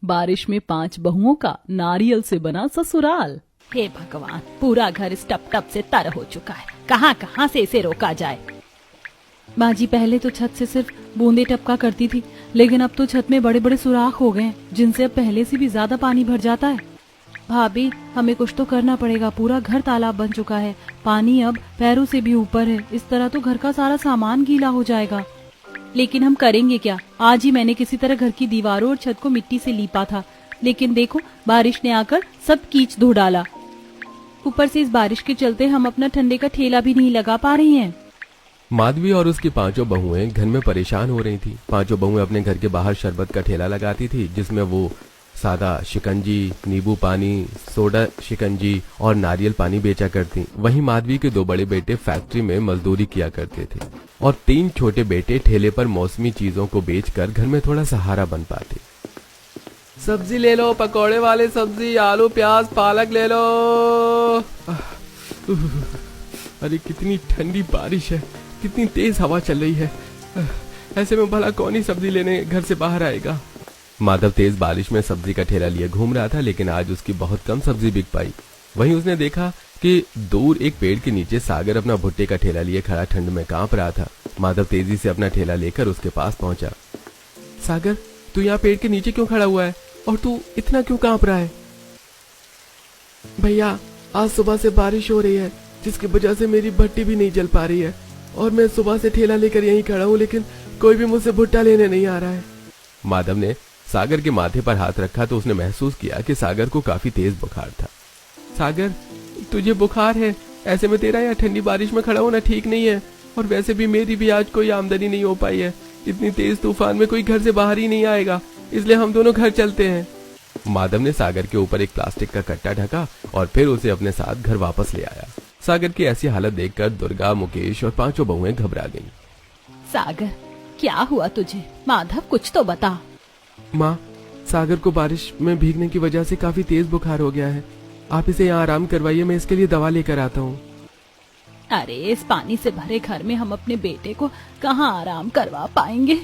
बारिश में 5 बहुओं का नारियल से बना ससुराल। हे भगवान, पूरा घर इस टप टप से तर हो चुका है। कहाँ कहाँ से इसे रोका जाए। माँ जी, पहले तो छत से सिर्फ बूंदे टपका करती थी, लेकिन अब तो छत में बड़े बड़े सुराख हो गए हैं, जिनसे अब पहले से भी ज्यादा पानी भर जाता है। भाभी, हमें कुछ तो करना पड़ेगा। पूरा घर तालाब बन चुका है, पानी अब पैरों से भी ऊपर है। इस तरह तो घर का सारा सामान गीला हो जाएगा। लेकिन हम करेंगे क्या? आज ही मैंने किसी तरह घर की दीवारों और छत को मिट्टी से लीपा था, लेकिन देखो बारिश ने आकर सब कीच धो डाला। ऊपर से इस बारिश के चलते हम अपना ठंडे का ठेला भी नहीं लगा पा रही हैं। माधवी और उसकी 5 बहुएं घर में परेशान हो रही थी। 5 बहुएं अपने घर के बाहर शरबत का ठेला लगाती थी, जिसमें वो सादा शिकंजी, नींबू पानी, सोडा शिकंजी और नारियल पानी बेचा करती। वहीं माधवी के 2 बड़े बेटे फैक्ट्री में मजदूरी किया करते थे और 3 छोटे बेटे ठेले पर मौसमी चीजों को बेचकर घर में थोड़ा सहारा बन पाते। सब्जी ले लो, पकोड़े वाले सब्जी, आलू प्याज पालक ले लो। अरे कितनी ठंडी बारिश है, कितनी तेज हवा चल रही है। ऐसे में भला कौन ही सब्जी लेने घर से बाहर आएगा। माधव तेज बारिश में सब्जी का ठेला लिए घूम रहा था, लेकिन आज उसकी बहुत कम सब्जी बिक पाई। वहीं उसने देखा कि दूर एक पेड़ के नीचे सागर अपना भुट्टे का ठेला लिए खड़ा ठंड में कांप रहा था। माधव तेजी से अपना ठेला लेकर उसके पास पहुंचा। सागर, तू यहाँ पेड़ के नीचे क्यों खड़ा हुआ है और तू इतना क्यों कांप रहा है? भैया, आज सुबह से बारिश हो रही है, जिसकी वजह से मेरी भट्टी भी नहीं जल पा रही है और मैं सुबह से ठेला लेकर यहीं खड़ा हूँ, लेकिन कोई भी मुझसे भुट्टा लेने नहीं आ रहा है। माधव ने सागर के माथे पर हाथ रखा तो उसने महसूस किया कि सागर को काफी तेज बुखार था। सागर, तुझे बुखार है? ऐसे में तेरा यहाँ ठंडी बारिश में खड़ा होना ठीक नहीं है, और वैसे भी मेरी भी आज कोई आमदनी नहीं हो पाई है। इतनी तेज तूफान में कोई घर से बाहर ही नहीं आएगा, इसलिए हम दोनों घर चलते हैं। माधव ने सागर के ऊपर एक प्लास्टिक का कट्टा ढका और फिर उसे अपने साथ घर वापस ले आया। सागर की ऐसी हालत देखकर दुर्गा, मुकेश और 5 बहुएं घबरा गईं। सागर, क्या हुआ तुझे? माधव, कुछ तो बता। माँ, सागर को बारिश में भीगने की वजह से काफी तेज बुखार हो गया है। आप इसे यहाँ आराम करवाइए, मैं इसके लिए दवा लेकर आता हूँ। अरे, इस पानी से भरे घर में हम अपने बेटे को कहाँ आराम करवा पाएंगे?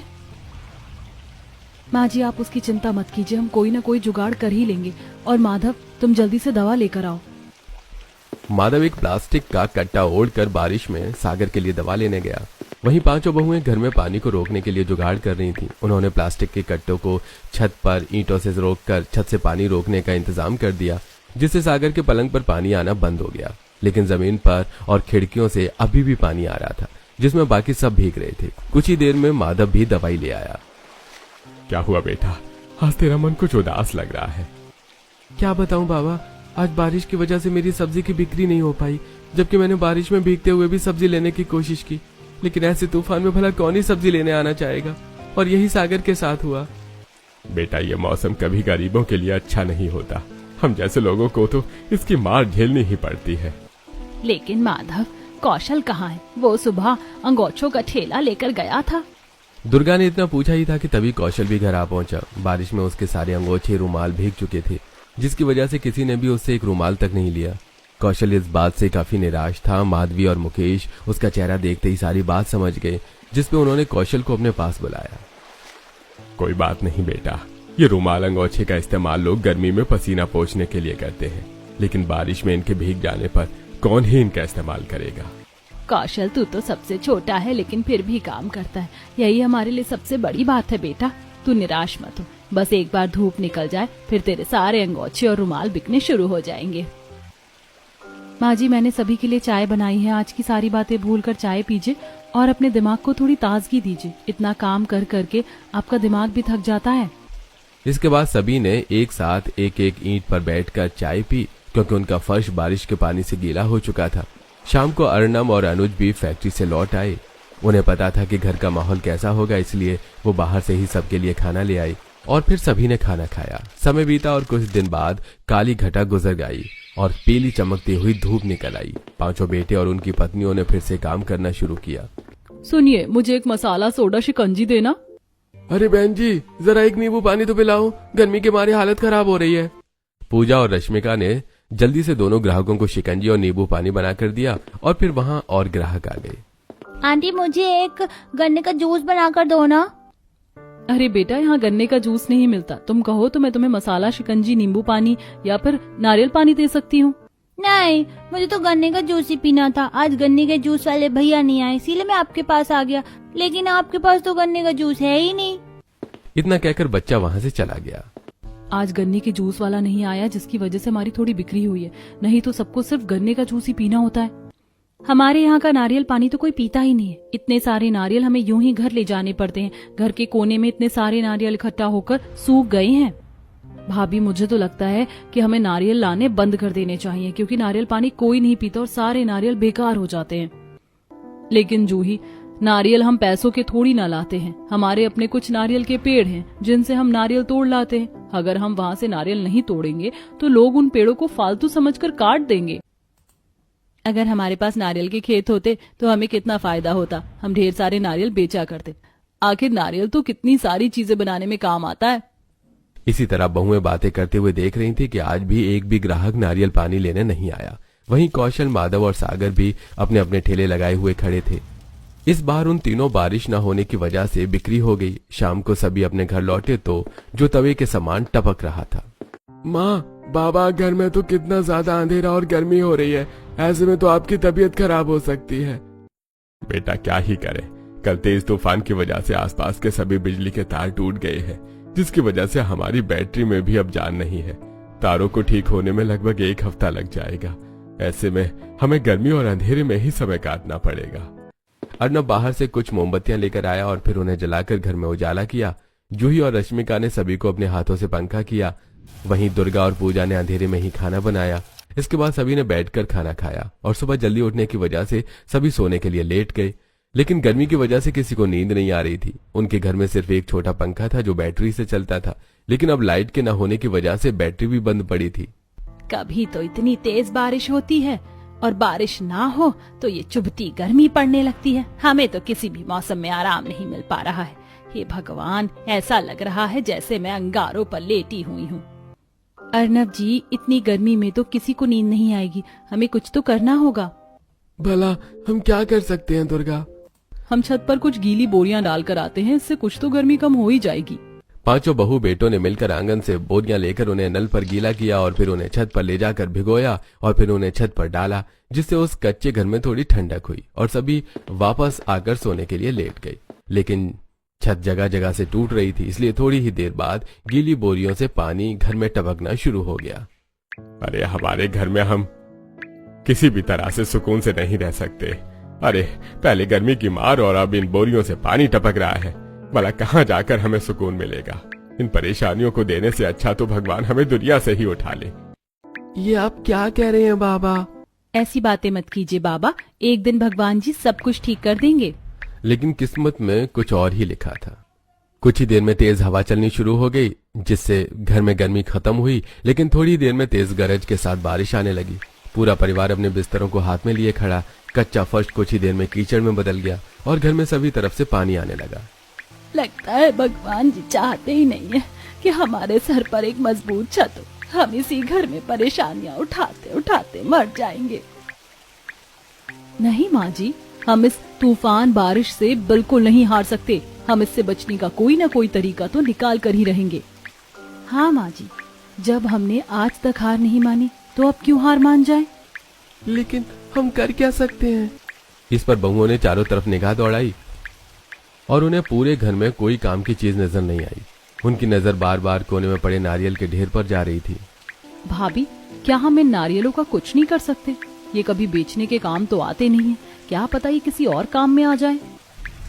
माँ जी, आप उसकी चिंता मत कीजिए, हम कोई ना कोई जुगाड़ कर ही लेंगे। और माधव, तुम जल्दी से दवा लेकर आओ। माधव एक प्लास्टिक का कट्टा ओढ़कर बारिश में सागर के लिए दवा लेने गया। वहीं 5 बहुएं घर में पानी को रोकने के लिए जुगाड़ कर रही थीं। उन्होंने प्लास्टिक के कट्टों को छत पर ईंटों से रोककर छत से पानी रोकने का इंतजाम कर दिया, जिससे सागर के पलंग पर पानी आना बंद हो गया। लेकिन जमीन पर और खिड़कियों से अभी भी पानी आ रहा था, जिसमें बाकी सब भीग रहे थे। कुछ ही देर में माधव भी दवाई ले आया। क्या हुआ बेटा, आज तेरा मन कुछ उदास लग रहा है? क्या बताऊं बाबा, आज बारिश की वजह से मेरी सब्जी की बिक्री नहीं हो पाई, जबकि मैंने बारिश में भीगते हुए भी सब्जी लेने की कोशिश की। लेकिन ऐसे तूफान में भला कौन ही सब्जी लेने आना चाहेगा, और यही सागर के साथ हुआ। बेटा, ये मौसम कभी गरीबों के लिए अच्छा नहीं होता। हम जैसे लोगों को तो इसकी मार झेलनी ही पड़ती है। लेकिन माधव, कौशल कहाँ है? वो सुबह अंगोछों का ठेला लेकर गया था। दुर्गा ने इतना पूछा ही था कि तभी कौशल भी घर आ पहुंचा। बारिश में उसके सारे अंगोछे रुमाल भीग चुके थे, जिसकी वजह से किसी ने भी उससे एक रुमाल तक नहीं लिया। कौशल इस बात से काफी निराश था। माधवी और मुकेश उसका चेहरा देखते ही सारी बात समझ गए, जिसपे उन्होंने कौशल को अपने पास बुलाया। कोई बात नहीं बेटा, ये रुमाल अंगोछे का इस्तेमाल लोग गर्मी में पसीना पोंछने के लिए करते हैं, लेकिन बारिश में इनके भीग जाने पर कौन ही इनका इस्तेमाल करेगा। कौशल, तू तो सबसे छोटा है, लेकिन फिर भी काम करता है। यही हमारे लिए सबसे बड़ी बात है बेटा। तू निराश मत हो, बस एक बार धूप निकल जाए, फिर तेरे सारे अंगोछे और रुमाल बिकने शुरू हो जाएंगे। माँ जी, मैंने सभी के लिए चाय बनाई है। आज की सारी बातें भूलकर चाय पीजिए और अपने दिमाग को थोड़ी ताजगी दीजिए। इतना काम कर करके आपका दिमाग भी थक जाता है। इसके बाद सभी ने एक साथ एक एक ईंट पर बैठकर चाय पी, क्योंकि उनका फर्श बारिश के पानी से गीला हो चुका था। शाम को अर्नब और अनुज भी फैक्ट्री से लौट आए। उन्हें पता था कि घर का माहौल कैसा होगा, इसलिए वो बाहर से ही सबके लिए खाना ले आई और फिर सभी ने खाना खाया। समय बीता और कुछ दिन बाद काली घटा गुजर गई और पीली चमकती हुई धूप निकल आई। 5 बेटे और उनकी पत्नियों ने फिर से काम करना शुरू किया। सुनिए, मुझे एक मसाला सोडा शिकंजी देना। अरे बहन जी, जरा एक नींबू पानी तो पिलाओ, गर्मी के मारे हालत खराब हो रही है। पूजा और रश्मिका ने जल्दी से दोनों ग्राहकों को शिकंजी और नींबू पानी बनाकर दिया और फिर वहाँ और ग्राहक आ गए। आंटी, मुझे एक गन्ने का जूस बनाकर दो ना। अरे बेटा, यहाँ गन्ने का जूस नहीं मिलता। तुम कहो तो मैं तुम्हें मसाला शिकंजी, नींबू पानी या फिर नारियल पानी दे सकती हूँ। नहीं, मुझे तो गन्ने का जूस ही पीना था। आज गन्ने के जूस वाले भैया नहीं आए, इसीलिए मैं आपके पास आ गया। लेकिन आपके पास तो गन्ने का जूस है ही नहीं। इतना कहकर बच्चा वहाँ से चला गया। आज गन्ने के जूस वाला नहीं आया, जिसकी वजह से हमारी थोड़ी बिक्री हुई है। नहीं तो सबको सिर्फ गन्ने का जूस ही पीना होता है। हमारे यहाँ का नारियल पानी तो कोई पीता ही नहीं है। इतने सारे नारियल हमें यूं ही घर ले जाने पड़ते हैं। घर के कोने में इतने सारे नारियल इकट्ठा होकर सूख गए हैं। भाभी, मुझे तो लगता है कि हमें नारियल लाने बंद कर देने चाहिए, क्योंकि नारियल पानी कोई नहीं पीता और सारे नारियल बेकार हो जाते हैं। लेकिन जूही, नारियल हम पैसों के थोड़ी ना लाते हैं। हमारे अपने कुछ नारियल के पेड़ हैं जिनसे हम नारियल तोड़ लाते हैं। अगर हम वहाँ से नारियल नहीं तोड़ेंगे तो लोग उन पेड़ों को फालतू समझकर काट देंगे। अगर हमारे पास नारियल के खेत होते तो हमें कितना फायदा होता। हम ढेर सारे नारियल बेचा करते। आखिर नारियल तो कितनी सारी चीजें बनाने में काम आता है। इसी तरह बहुएं बातें करते हुए देख रही थी कि आज भी एक भी ग्राहक नारियल पानी लेने नहीं आया। वहीं कौशल, माधव और सागर भी अपने अपने ठेले लगाए हुए खड़े थे। इस बार उन तीनों बारिश न होने की वजह से बिक्री हो गई। शाम को सभी अपने घर लौटे तो जो तवे के समान टपक रहा था। माँ, बाबा, घर में तो कितना ज्यादा अंधेरा और गर्मी हो रही है। ऐसे में तो आपकी तबीयत खराब हो सकती है। बेटा, क्या ही करे, कल तेज तूफान की वजह से आसपास के सभी बिजली के तार टूट गए हैं, जिसकी वजह से हमारी बैटरी में भी अब जान नहीं है। तारों को ठीक होने में लगभग 1 हफ्ता लग जाएगा। ऐसे में हमें गर्मी और अंधेरे में ही समय काटना पड़ेगा। अर्नब बाहर से कुछ मोमबत्तियां लेकर आया और फिर उन्हें जलाकर घर में उजाला किया। जूही और रश्मिका ने सभी को अपने हाथों से पंखा किया। वहीं दुर्गा और पूजा ने अंधेरे में ही खाना बनाया। इसके बाद सभी ने बैठकर खाना खाया और सुबह जल्दी उठने की वजह से सभी सोने के लिए लेट गए। लेकिन गर्मी की वजह से किसी को नींद नहीं आ रही थी। उनके घर में सिर्फ एक छोटा पंखा था जो बैटरी से चलता था, लेकिन अब लाइट के न होने की वजह से बैटरी भी बंद पड़ी थी। कभी तो इतनी तेज बारिश होती है और बारिश ना हो तो ये चुभती गर्मी पड़ने लगती है। हमें तो किसी भी मौसम में आराम नहीं मिल पा रहा है। हे भगवान, ऐसा लग रहा है जैसे मैं अंगारों पर लेटी हुई हूँ। अर्नब जी, इतनी गर्मी में तो किसी को नींद नहीं आएगी। हमें कुछ तो करना होगा। भला हम क्या कर सकते हैं दुर्गा? हम छत पर कुछ गीली बोरियां डालकर आते हैं, इससे कुछ तो गर्मी कम हो ही जाएगी। पांचों बहू बेटों ने मिलकर आंगन से बोरियां लेकर उन्हें नल पर गीला किया और फिर उन्हें छत पर ले जाकर भिगोया और फिर उन्हें छत पर डाला, जिससे उस कच्चे घर में थोड़ी ठंडक हुई और सभी वापस आकर सोने के लिए लेट गए। लेकिन छत जगह जगह से टूट रही थी, इसलिए थोड़ी ही देर बाद गीली बोरियों से पानी घर में टपकना शुरू हो गया। अरे, हमारे घर में हम किसी भी तरह से सुकून से नहीं रह सकते। अरे, पहले गर्मी की मार और अब इन बोरियों से पानी टपक रहा है। भला कहाँ जाकर हमें सुकून मिलेगा? इन परेशानियों को देने से अच्छा तो भगवान हमें दुनिया से ही उठा ले। ये आप क्या कह रहे हैं बाबा? ऐसी बातें मत कीजिए बाबा, एक दिन भगवान जी सब कुछ ठीक कर देंगे। लेकिन किस्मत में कुछ और ही लिखा था। कुछ ही देर में तेज हवा चलनी शुरू हो गई, जिससे घर में गर्मी खत्म हुई। लेकिन थोड़ी देर में तेज गरज के साथ बारिश आने लगी। पूरा परिवार अपने बिस्तरों को हाथ में लिए खड़ा। कच्चा फर्श कुछ ही देर में कीचड़ में बदल गया और घर में सभी तरफ से पानी आने लगा। लगता है भगवान जी चाहते ही नहीं है कि हमारे सर पर एक मजबूत छत हो। हम इसी घर में परेशानियां उठाते उठाते मर जाएंगे। नहीं माँ जी, हम इस तूफान बारिश से बिल्कुल नहीं हार सकते। हम इससे बचने का कोई ना कोई तरीका तो निकाल कर ही रहेंगे। हाँ माँ जी, जब हमने आज तक हार नहीं मानी तो अब क्यों हार मान जाए? लेकिन हम कर क्या सकते हैं? इस पर बहुओं ने चारों तरफ निगाह दौड़ाई और उन्हें पूरे घर में कोई काम की चीज नजर नहीं आई। उनकी नजर बार बार कोने में पड़े नारियल के ढेर पर जा रही थी। भाभी, क्या हम इन नारियलों का कुछ नहीं कर सकते? ये कभी बेचने के काम तो आते नहीं है। क्या पता ये किसी और काम में आ जाए।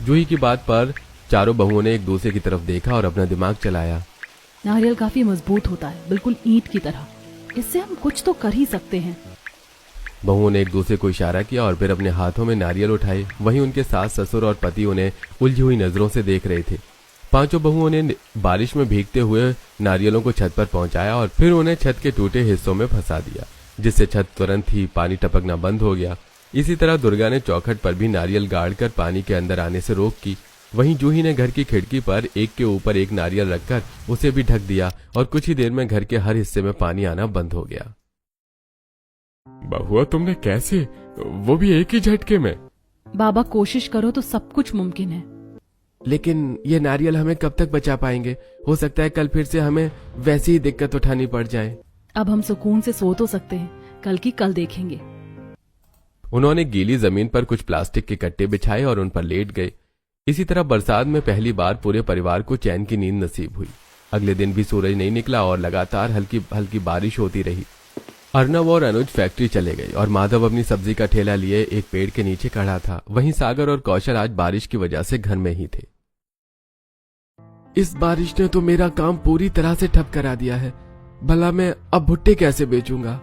जूही की बात पर चारों बहुओं ने एक दूसरे की तरफ देखा और अपना दिमाग चलाया। नारियल काफी मजबूत होता है, बिल्कुल ईंट की तरह। इससे हम कुछ तो कर ही सकते हैं। बहुओं ने एक दूसरे को इशारा किया और फिर अपने हाथों में नारियल उठाए। वहीं उनके सास, ससुर और पति उन्हें उलझी हुई नजरों से देख रहे थे। पांचों बहुओं ने बारिश में भीगते हुए नारियलों को छत पर पहुंचाया और फिर उन्हें छत के टूटे हिस्सों में फंसा दिया, जिससे छत तुरंत ही पानी टपकना बंद हो गया। इसी तरह दुर्गा ने चौखट पर भी नारियल गाड़कर पानी के अंदर आने से रोक की। वहीं जूही ने घर की खिड़की पर एक के ऊपर एक नारियल रखकर उसे भी ढक दिया और कुछ ही देर में घर के हर हिस्से में पानी आना बंद हो गया। बहुआ, तुमने कैसे? वो भी एक ही झटके में? बाबा, कोशिश करो तो सब कुछ मुमकिन है। लेकिन ये नारियल हमें कब तक बचा पाएंगे? हो सकता है कल फिर से हमें वैसी ही दिक्कत उठानी पड़ जाए। अब हम सुकून से सो तो सकते हैं, कल की कल देखेंगे। उन्होंने गीली जमीन पर कुछ प्लास्टिक के कट्टे बिछाए और उन पर लेट गए। इसी तरह बरसात में पहली बार पूरे परिवार को चैन की नींद नसीब हुई। अगले दिन भी सूरज नहीं निकला और लगातार हल्की हल्की बारिश होती रही। अर्नव और अनुज फैक्ट्री चले गए और माधव अपनी सब्जी का ठेला लिए एक पेड़ के नीचे खड़ा था। वहीं सागर और कौशल आज बारिश की वजह से घर में ही थे। इस बारिश ने तो मेरा काम पूरी तरह से ठप करा दिया है। भला मैं अब भुट्टे कैसे बेचूंगा?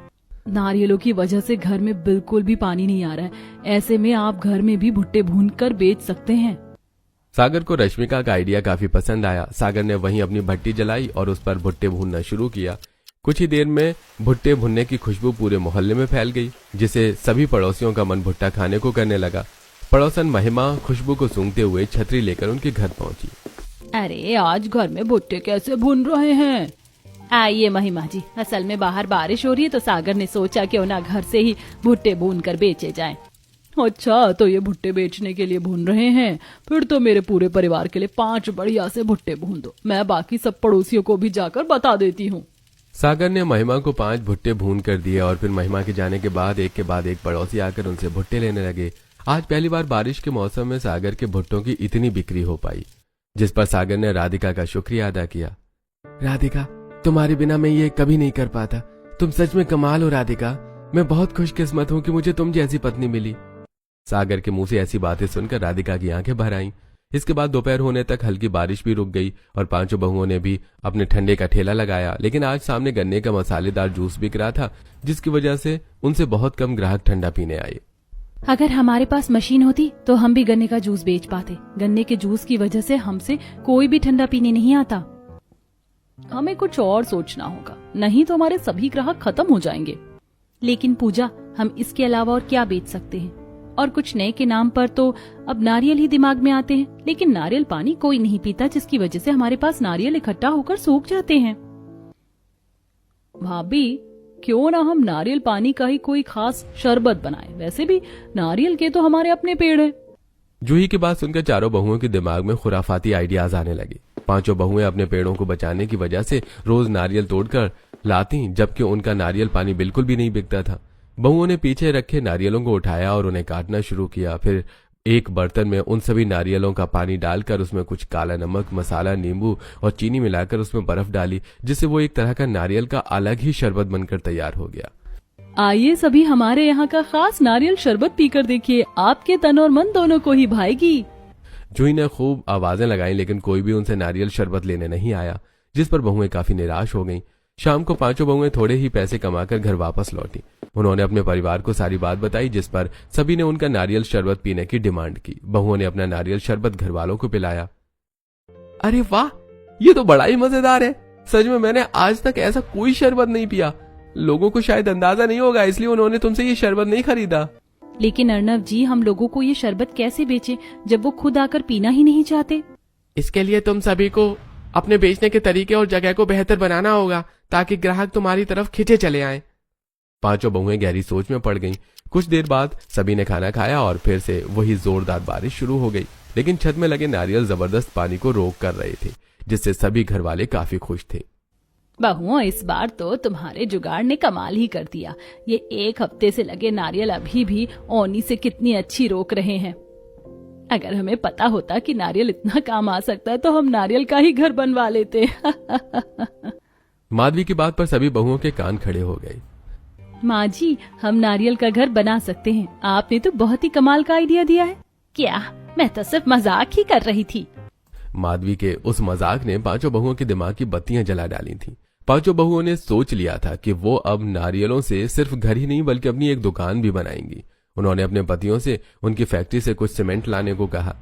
नारियलों की वजह से घर में बिल्कुल भी पानी नहीं आ रहा है। ऐसे में आप घर में भी भुट्टे भून कर बेच सकते हैं। सागर को रश्मिका का आइडिया काफी पसंद आया। सागर ने वहीं अपनी भट्टी जलाई और उस पर भुट्टे भूनना शुरू किया। कुछ ही देर में भुट्टे भुनने की खुशबू पूरे मोहल्ले में फैल गई, जिसे सभी पड़ोसियों का मन भुट्टा खाने को करने लगा। पड़ोसन महिमा खुशबू को सूंघते हुए छतरी लेकर उनके घर पहुंची। अरे आज घर में भुट्टे कैसे भून रहे हैं? आइए महिमा जी, असल में बाहर बारिश हो रही है तो सागर ने सोचा क्यों ना घर से ही भुट्टे भून कर बेचे जाएं। अच्छा, तो ये भुट्टे बेचने के लिए भून रहे हैं? फिर तो मेरे पूरे परिवार के लिए 5 बढ़िया से भुट्टे भून दो। मैं बाकी सब पड़ोसियों को भी जाकर बता देती हूँ। सागर ने महिमा को 5 भुट्टे भून कर दिए और फिर महिमा के जाने के बाद एक पड़ोसी आकर उनसे भुट्टे लेने लगे। आज पहली बार बारिश के मौसम में सागर के भुट्टों की इतनी बिक्री हो पाई, जिस पर सागर ने राधिका का शुक्रिया अदा किया। राधिका, तुम्हारे बिना मैं ये कभी नहीं कर पाता। तुम सच में कमाल हो राधिका। मैं बहुत खुशकिस्मत हूँ कि मुझे तुम जैसी पत्नी मिली। सागर के मुंह से ऐसी बातें सुनकर राधिका की आंखें भर आईं। इसके बाद दोपहर होने तक हल्की बारिश भी रुक गई और 5 बहुओं ने भी अपने ठंडे का ठेला लगाया। लेकिन आज सामने गन्ने का मसालेदार जूस बिक रहा था, जिसकी वजह से उनसे बहुत कम ग्राहक ठंडा पीने आए। अगर हमारे पास मशीन होती तो हम भी गन्ने का जूस बेच पाते। गन्ने के जूस की वजह से हमसे कोई भी ठंडा पीने नहीं आता। हमें कुछ और सोचना होगा, नहीं तो हमारे सभी ग्राहक खत्म हो जाएंगे। लेकिन पूजा, हम इसके अलावा और क्या बेच सकते हैं? और कुछ नए के नाम पर तो अब नारियल ही दिमाग में आते हैं, लेकिन नारियल पानी कोई नहीं पीता, जिसकी वजह से हमारे पास नारियल इकट्ठा होकर सूख जाते हैं। भाभी, क्यों ना हम नारियल पानी का ही कोई खास शरबत बनाएं? वैसे भी नारियल के तो हमारे अपने पेड़ हैं। जूही की बात सुनकर चारों बहुओं के दिमाग में खुराफाती आइडियाज आने लगे। 5 बहुएं अपने पेड़ों को बचाने की वजह से रोज नारियल तोड़कर लाती, जबकि उनका नारियल पानी बिल्कुल भी नहीं बिकता था। बहुओं ने पीछे रखे नारियलों को उठाया और उन्हें काटना शुरू किया। फिर एक बर्तन में उन सभी नारियलों का पानी डालकर उसमें कुछ काला नमक, मसाला, नींबू और चीनी मिलाकर उसमें बर्फ डाली, जिससे वो एक तरह का नारियल का अलग ही शरबत बनकर तैयार हो गया। आइए सभी हमारे यहाँ का खास नारियल शरबत पीकर देखिए, आपके तन और मन दोनों को ही भाएगी। जूही ने खूब आवाजें लगाई, लेकिन कोई भी उनसे नारियल शरबत लेने नहीं आया, जिस पर बहुएं काफी निराश हो गईं। शाम को 5 बहुएं थोड़े ही पैसे कमाकर घर वापस लौटी। उन्होंने अपने परिवार को सारी बात बताई, जिस पर सभी ने उनका नारियल शरबत पीने की डिमांड की। बहुओं ने अपना नारियल शरबत घर वालों को पिलाया। अरे वाह, ये तो बड़ा ही मजेदार है। सच में मैंने आज तक ऐसा कोई शरबत नहीं पिया। लोगों को शायद अंदाजा नहीं होगा, इसलिए उन्होंने तुमसे ये शरबत नहीं खरीदा। लेकिन अर्नव जी, हम लोगों को ये शरबत कैसे बेचें जब वो खुद आकर पीना ही नहीं चाहते? इसके लिए तुम सभी को अपने बेचने के तरीके और जगह को बेहतर बनाना होगा, ताकि ग्राहक तुम्हारी तरफ खिंचे चले आएं। 5 बहुएं गहरी सोच में पड़ गईं। कुछ देर बाद सभी ने खाना खाया और फिर से वही जोरदार बारिश शुरू हो गई। लेकिन छत में लगे नारियल जबरदस्त पानी को रोक कर रहे थे, जिससे सभी घर वाले काफी खुश थे। बहुओं, इस बार तो तुम्हारे जुगाड़ ने कमाल ही कर दिया। ये 1 हफ्ते से लगे नारियल अभी भी ओनी से कितनी अच्छी रोक रहे हैं। अगर हमें पता होता कि नारियल इतना काम आ सकता है तो हम नारियल का ही घर बनवा लेते। माधवी की बात पर सभी बहुओं के कान खड़े हो गए। माँ जी, हम नारियल का घर बना सकते हैं। आपने तो बहुत ही कमाल का आइडिया दिया है। क्या, मैं तो सिर्फ मजाक ही कर रही थी। माधवी के उस मजाक ने 5 बहुओं के दिमाग की बत्तियां जला डाली थीं। 5 बहुओं ने सोच लिया था कि वो अब नारियलों से सिर्फ घर ही नहीं बल्कि अपनी एक दुकान भी बनाएंगी। उन्होंने अपने पतियों से उनकी फैक्ट्री से कुछ सीमेंट लाने को कहा।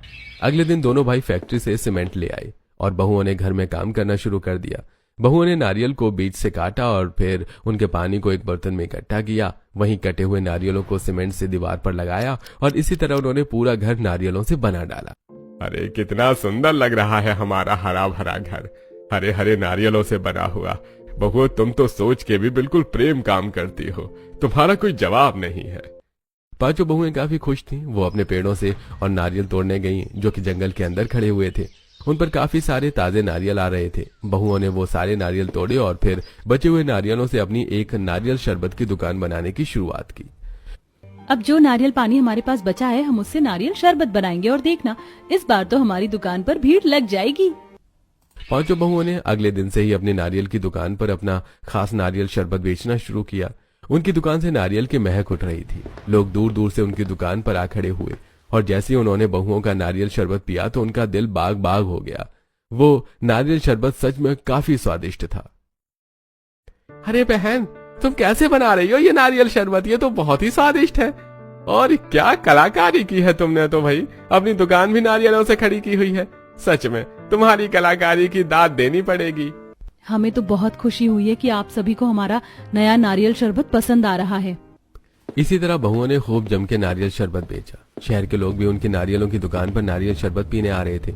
अगले दिन दोनों भाई फैक्ट्री से सीमेंट ले आए और बहुओं ने घर में काम करना शुरू कर दिया। बहुओं ने नारियल को बीच से काटा और फिर उनके पानी को एक बर्तन में इकट्ठा किया। वहीं कटे हुए नारियलों को सीमेंट से दीवार पर लगाया और इसी तरह उन्होंने पूरा घर नारियलों से बना डाला। अरे कितना सुंदर लग रहा है हमारा हरा भरा घर, हरे हरे नारियलों से बना हुआ। बहुओं, तुम तो सोच के भी बिल्कुल प्रेम काम करती हो। तुम्हारा कोई जवाब नहीं है। पांचों बहुएं काफी खुश थीं। वो अपने पेड़ों से और नारियल तोड़ने गईं, जो कि जंगल के अंदर खड़े हुए थे। उन पर काफी सारे ताजे नारियल आ रहे थे। बहुओं ने वो सारे नारियल तोड़े और फिर बचे हुए नारियलों से अपनी एक नारियल शरबत की दुकान बनाने की शुरुआत की। अब जो नारियल पानी हमारे पास बचा है, हम उससे नारियल शरबत बनाएंगे और देखना, इस बार तो हमारी दुकान पर भीड़ लग जाएगी। पांचों बहुओं ने अगले दिन से ही अपनी नारियल की दुकान पर अपना खास नारियल शरबत बेचना शुरू किया। उनकी दुकान से नारियल की महक उठ रही थी। लोग दूर दूर से उनकी दुकान पर आ खड़े हुए और जैसे ही उन्होंने बहुओं का नारियल शरबत पिया तो उनका दिल बाग बाग हो गया। वो नारियल शरबत सच में काफी स्वादिष्ट था। अरे बहन, तुम कैसे बना रही हो ये नारियल शरबत? ये तो बहुत ही स्वादिष्ट है। और क्या कलाकारी की है तुमने तो भाई, अपनी दुकान भी नारियलों से खड़ी की हुई है। सच में तुम्हारी कलाकारी की दाद देनी पड़ेगी। हमें तो बहुत खुशी हुई है कि आप सभी को हमारा नया नारियल शरबत पसंद आ रहा है। इसी तरह बहुओं ने खूब जम के नारियल शरबत बेचा। शहर के लोग भी उनकी नारियलों की दुकान पर नारियल शरबत पीने आ रहे थे।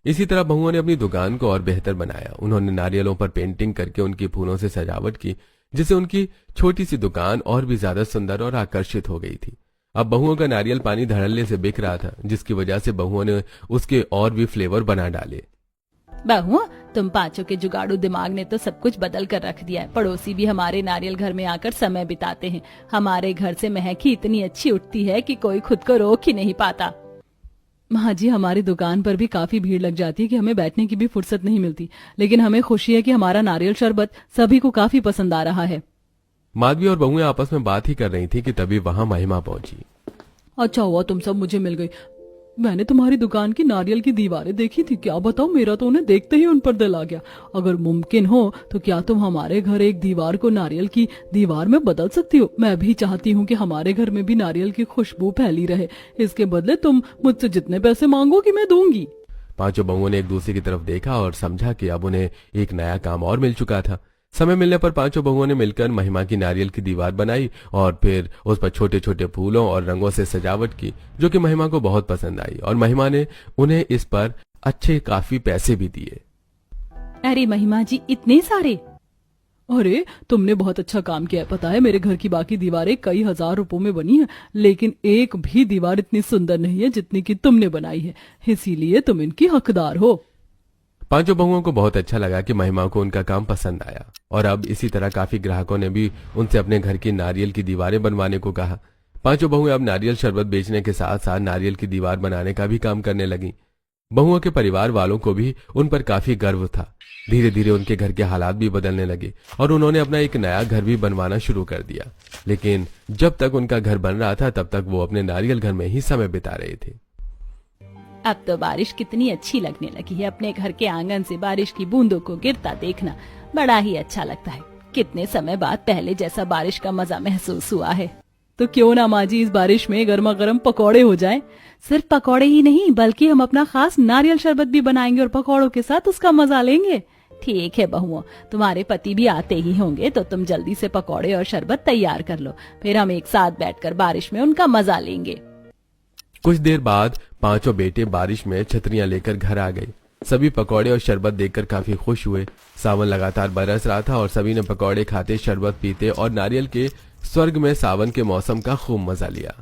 इसी तरह बहुओं ने अपनी दुकान को और बेहतर बनाया। उन्होंने नारियलों पर पेंटिंग करके उनकी फूलों से सजावट की, जिससे उनकी छोटी सी दुकान और भी ज्यादा सुंदर और आकर्षित हो गई थी। अब बहुओं का नारियल पानी धड़ल्ले से बिक रहा था, जिसकी वजह से बहुओं ने उसके और भी फ्लेवर बना डाले। बहुआ, तुम पांचों के जुगाड़ू दिमाग ने तो सब कुछ बदल कर रख दिया है। पड़ोसी भी हमारे नारियल घर में आकर समय बिताते हैं। हमारे घर से महक ही इतनी अच्छी उठती है कि कोई खुद को रोक ही नहीं पाता। माँ जी, हमारी दुकान पर भी काफी भीड़ लग जाती है कि हमें बैठने की भी फुर्सत नहीं मिलती, लेकिन हमें खुशी है कि हमारा नारियल शरबत सभी को काफी पसंद आ रहा है। माधवी और बहुएं आपस में बात ही कर रही थी कि तभी वहां महिमा पहुंची। अच्छा हुआ तुम सब मुझे मिल गई। मैंने तुम्हारी दुकान की नारियल की दीवारें देखी थी। क्या बताऊं, मेरा तो उन्हें देखते ही उन पर दिल आ गया। अगर मुमकिन हो तो क्या तुम हमारे घर एक दीवार को नारियल की दीवार में बदल सकती हो? मैं भी चाहती हूँ कि हमारे घर में भी नारियल की खुशबू फैली रहे। इसके बदले तुम मुझसे जितने पैसे मांगोगी मैं दूंगी। पांचों बहुओं ने एक दूसरे की तरफ देखा और समझा कि अब उन्हें एक नया काम और मिल चुका था। समय मिलने पर पांचों बहुओं ने मिलकर महिमा की नारियल की दीवार बनाई और फिर उस पर छोटे छोटे फूलों और रंगों से सजावट की, जो कि महिमा को बहुत पसंद आई और महिमा ने उन्हें इस पर अच्छे काफी पैसे भी दिए। अरे महिमा जी, इतने सारे? अरे तुमने बहुत अच्छा काम किया है। पता है, मेरे घर की बाकी दीवारें कई हजार रुपयों में बनी है, लेकिन एक भी दीवार इतनी सुंदर नहीं है जितनी कि तुमने बनाई है। इसीलिए तुम इनकी हकदार हो। पांचों बहुओं को बहुत अच्छा लगा कि महिमा को उनका काम पसंद आया और अब इसी तरह काफी ग्राहकों ने भी उनसे अपने घर की नारियल की दीवारें बनवाने को कहा। पांचों बहुएं अब नारियल शरबत बेचने के साथ साथ नारियल की दीवार बनाने का भी काम करने लगी। बहुओं के परिवार वालों को भी उन पर काफी गर्व था। धीरे धीरे उनके घर के हालात भी बदलने लगे और उन्होंने अपना एक नया घर भी बनवाना शुरू कर दिया। लेकिन जब तक उनका घर बन रहा था तब तक वो अपने नारियल घर में ही समय बिता रहे थे। अब तो बारिश कितनी अच्छी लगने लगी है। अपने घर के आंगन से बारिश की बूंदों को गिरता देखना बड़ा ही अच्छा लगता है। कितने समय बाद पहले जैसा बारिश का मजा महसूस हुआ है। तो क्यों ना माँ जी, इस बारिश में गर्मा गर्म पकौड़े हो जाएं। सिर्फ पकौड़े ही नहीं, बल्कि हम अपना खास नारियल शरबत भी बनाएंगे और पकौड़ों के साथ उसका मजा लेंगे। ठीक है बहुओं, तुम्हारे पति भी आते ही होंगे, तो तुम जल्दी से पकौड़े और शरबत तैयार कर लो। फिर हम एक साथ बैठकर बारिश में उनका मजा लेंगे। कुछ देर बाद पांचों बेटे बारिश में छतरियां लेकर घर आ गए। सभी पकौड़े और शरबत देखकर काफी खुश हुए। सावन लगातार बरस रहा था और सभी ने पकौड़े खाते, शरबत पीते और नारियल के स्वर्ग में सावन के मौसम का खूब मजा लिया।